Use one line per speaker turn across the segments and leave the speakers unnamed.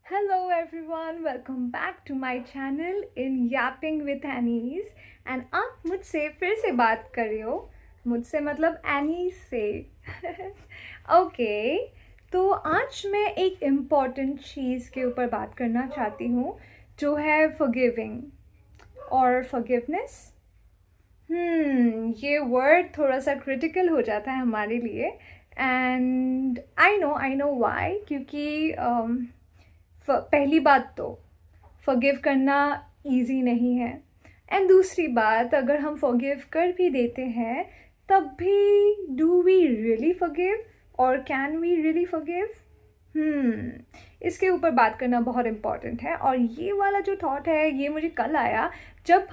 Hello everyone, welcome back to my channel in Yapping with Annies and आप मुझसे फिर से बात कर रहे हो। मुझसे मतलब एनी से। ओके, तो आज मैं एक इम्पॉर्टेंट चीज़ के ऊपर बात करना चाहती हूँ जो है फॉरगिविंग और फॉरगिवनेस। ये वर्ड थोड़ा सा क्रिटिकल हो जाता है हमारे लिए एंड आई नो वाई क्योंकि पहली बात तो फॉरगिव करना इजी नहीं है एंड दूसरी बात अगर हम फॉरगिव कर भी देते हैं तब भी डू वी रियली फॉरगिव और कैन वी रियली फॉरगिव। इसके ऊपर बात करना बहुत इम्पॉर्टेंट है और ये वाला जो थॉट है ये मुझे कल आया जब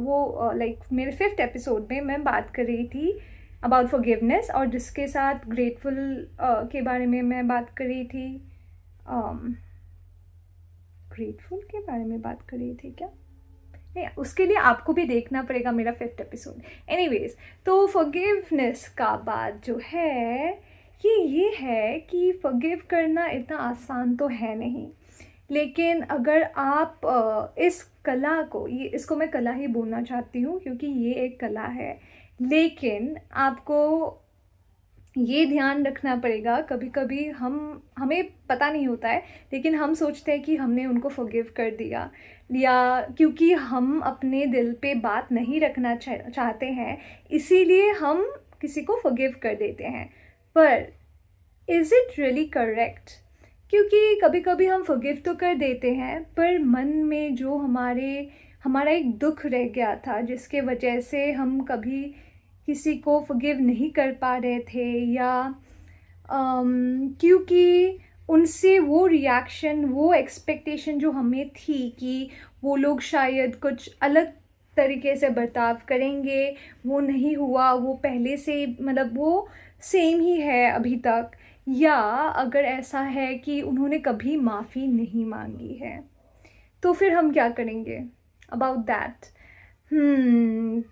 वो मेरे 5th एपिसोड में मैं बात कर रही थी अबाउट फॉरगिवनेस और जिसके साथ ग्रेटफुल के बारे में मैं बात कर रही थी। ग्रेटफुल के बारे में बात कर रही थी क्या? नहीं, उसके लिए आपको भी देखना पड़ेगा मेरा 5th एपिसोड। एनीवेज, तो फॉरगिवनेस का बात जो है ये है कि फॉरगिव करना इतना आसान तो है नहीं, लेकिन अगर आप इस कला को इसको मैं कला ही बोलना चाहती हूँ क्योंकि ये एक कला है, लेकिन आपको ये ध्यान रखना पड़ेगा कभी कभी हमें पता नहीं होता है लेकिन हम सोचते हैं कि हमने उनको फॉरगिव कर दिया या क्योंकि हम अपने दिल पे बात नहीं रखना चाहते हैं इसीलिए हम किसी को फॉरगिव कर देते हैं। पर इज़ इट रियली करेक्ट? क्योंकि कभी कभी हम फॉरगिव तो कर देते हैं पर मन में जो हमारा एक दुख रह गया था जिसके वजह से हम कभी किसी को फॉरगिव नहीं कर पा रहे थे या क्योंकि उनसे वो रिएक्शन वो एक्सपेक्टेशन जो हमें थी कि वो लोग शायद कुछ अलग तरीके से बर्ताव करेंगे, वो नहीं हुआ, वो पहले से मतलब वो सेम ही है अभी तक, या अगर ऐसा है कि उन्होंने कभी माफ़ी नहीं मांगी है तो फिर हम क्या करेंगे अबाउट दैट?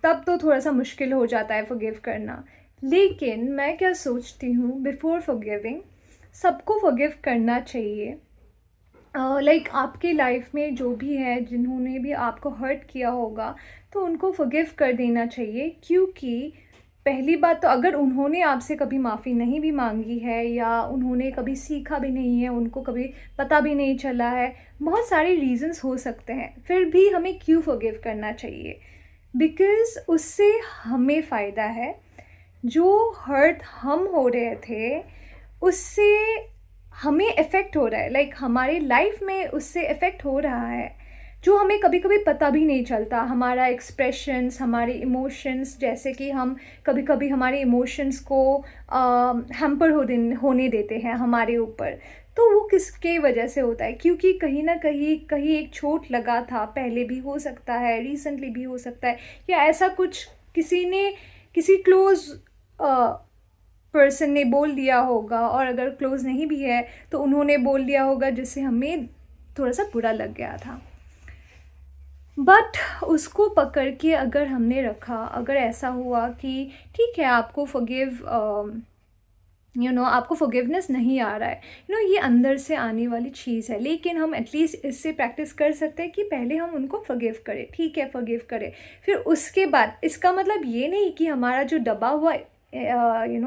तब तो थोड़ा सा मुश्किल हो जाता है फॉरगिव करना। लेकिन मैं क्या सोचती हूँ, बिफोर फॉरगिविंग सबको फॉरगिव करना चाहिए। आपके लाइफ में जो भी है जिन्होंने भी आपको हर्ट किया होगा तो उनको फॉरगिव कर देना चाहिए, क्योंकि पहली बात तो अगर उन्होंने आपसे कभी माफ़ी नहीं भी मांगी है या उन्होंने कभी सीखा भी नहीं है, उनको कभी पता भी नहीं चला है, बहुत सारे रीजंस हो सकते हैं, फिर भी हमें क्यों फॉरगिव करना चाहिए? बिकॉज़ उससे हमें फ़ायदा है। जो हर्ट हम हो रहे थे उससे हमें इफ़ेक्ट हो रहा है, हमारी लाइफ में उससे इफ़ेक्ट हो रहा है जो हमें कभी कभी पता भी नहीं चलता। हमारा एक्सप्रेशंस, हमारे इमोशंस, जैसे कि हम कभी कभी हमारे इमोशंस को हैम्पर होने देते हैं हमारे ऊपर, तो वो किसके वजह से होता है? क्योंकि कहीं ना कहीं कहीं एक चोट लगा था, पहले भी हो सकता है, रिसेंटली भी हो सकता है, या ऐसा कुछ किसी क्लोज पर्सन ने बोल दिया होगा, और अगर क्लोज नहीं भी है तो उन्होंने बोल दिया होगा जिससे हमें थोड़ा सा बुरा लग गया था। बट उसको पकड़ के अगर हमने रखा, अगर ऐसा हुआ कि ठीक है आपको आपको फॉरगिवनेस नहीं आ रहा है, ये अंदर से आने वाली चीज़ है, लेकिन हम एटलीस्ट इससे प्रैक्टिस कर सकते हैं कि पहले हम उनको फॉरगिव करें, ठीक है फॉरगिव करें, फिर उसके बाद इसका मतलब ये नहीं कि हमारा जो दबा हुआ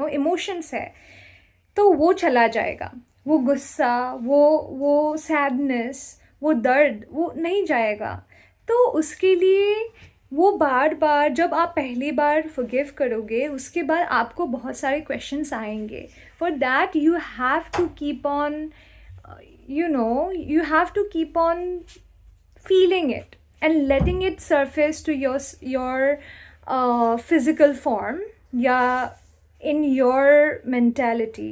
इमोशंस है तो वो चला जाएगा, वो गुस्सा, वो सैडनेस, वो दर्द वो नहीं जाएगा। तो उसके लिए वो बार बार जब आप पहली बार फॉरगिव करोगे उसके बाद आपको बहुत सारे क्वेश्चंस आएंगे। For that you have to keep on you have to keep on feeling it and letting it surface to your physical form, yeah, in your mentality.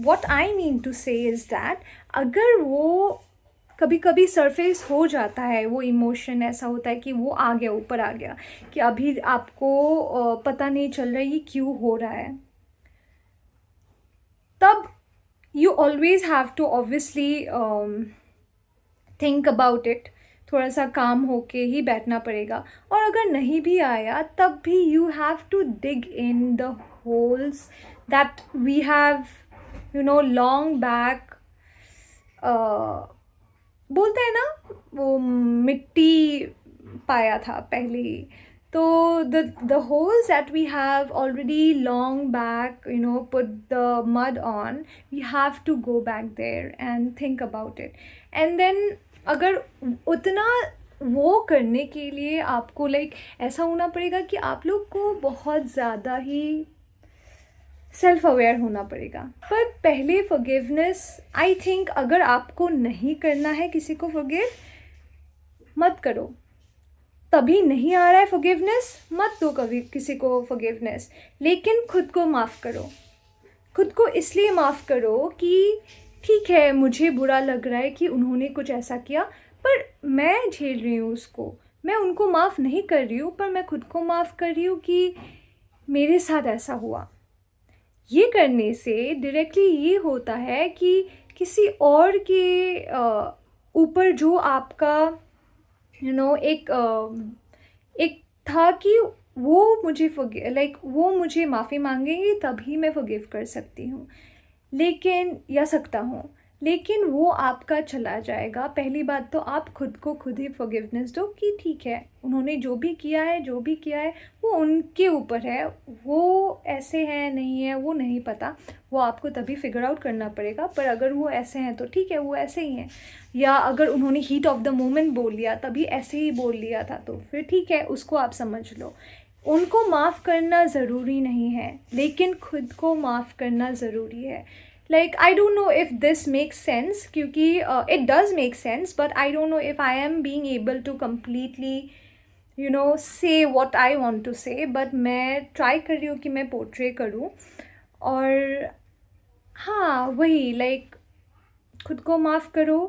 What I mean to say is that अगर वो कभी कभी surface हो जाता है, वो emotion ऐसा होता है कि वो आ गया, ऊपर आ गया, कि अभी आपको पता नहीं चल रहा है ये क्यों हो रहा है, तब you always have to obviously think about it, थोड़ा सा काम होके ही बैठना पड़ेगा। और अगर नहीं भी आया तब भी you have to dig in the holes that we have long back बोलते हैं ना, वो मिट्टी पाया था पहले ही, तो the holes that we have already long back, put the mud on, we have to go back there and think about it. And then अगर उतना वो करने के लिए आपको ऐसा होना पड़ेगा कि आप लोग को बहुत ज़्यादा ही सेल्फ अवेयर होना पड़ेगा। पर पहले फॉरगिवनेस, आई थिंक अगर आपको नहीं करना है किसी को फॉरगिव, मत करो। तभी नहीं आ रहा है फॉरगिवनेस, मत दो कभी किसी को फॉरगिवनेस, लेकिन खुद को माफ़ करो। खुद को इसलिए माफ़ करो कि ठीक है, मुझे बुरा लग रहा है कि उन्होंने कुछ ऐसा किया, पर मैं झेल रही हूँ उसको, मैं उनको माफ़ नहीं कर रही हूँ, पर मैं खुद को माफ़ कर रही हूँ कि मेरे साथ ऐसा हुआ। ये करने से डायरेक्टली ये होता है कि किसी और के ऊपर जो आपका एक था कि वो मुझे वो मुझे माफ़ी मांगेंगे तभी मैं फॉरगिव कर सकती हूँ, लेकिन या सकता हूँ, लेकिन वो आपका चला जाएगा। पहली बात तो आप खुद को खुद ही फॉरगिवनेस दो कि ठीक है, उन्होंने जो भी किया है वो उनके ऊपर है, वो ऐसे हैं नहीं है वो नहीं पता, वो आपको तभी फिगर आउट करना पड़ेगा। पर अगर वो ऐसे हैं तो ठीक है, वो ऐसे ही हैं, या अगर उन्होंने हीट ऑफ द मोमेंट बोल लिया, तभी ऐसे ही बोल लिया था, तो फिर ठीक है, उसको आप समझ लो। उनको माफ़ करना ज़रूरी नहीं है, लेकिन खुद को माफ़ करना ज़रूरी है। I don't know if this makes sense, क्योंकि it does make sense, but I don't know if I am being able to completely say what I want to say, but मैं try कर रही हूँ कि मैं portray करूँ। और हाँ, वही खुद को माफ़ करो,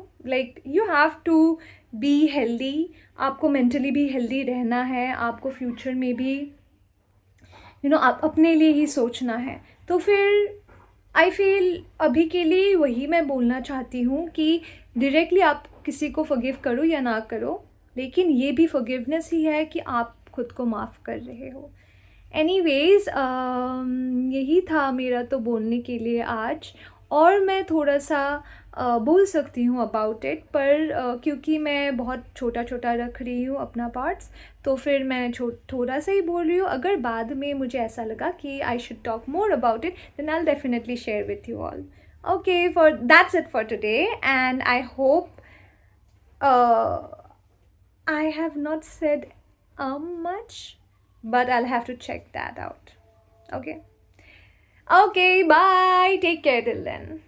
you have to be healthy, आपको mentally भी healthy रहना है, आपको future में भी आप अपने लिए ही सोचना है। तो फिर आई फील अभी के लिए वही मैं बोलना चाहती हूँ कि डायरेक्टली आप किसी को फॉरगिव करो या ना करो, लेकिन ये भी फॉरगिवनेस ही है कि आप खुद को माफ़ कर रहे हो। एनीवेज़, यही था मेरा तो बोलने के लिए आज, और मैं थोड़ा सा बोल सकती हूँ अबाउट इट, पर क्योंकि मैं बहुत छोटा छोटा रख रही हूँ अपना पार्ट्स, तो फिर मैं थोड़ा सा ही बोल रही हूँ। अगर बाद में मुझे ऐसा लगा कि I should talk more about it, then I will definitely share with you all. Okay, for that's it for today, and I hope I have not said much, but I'll have to check that out. Okay. Okay, bye. Take care till then.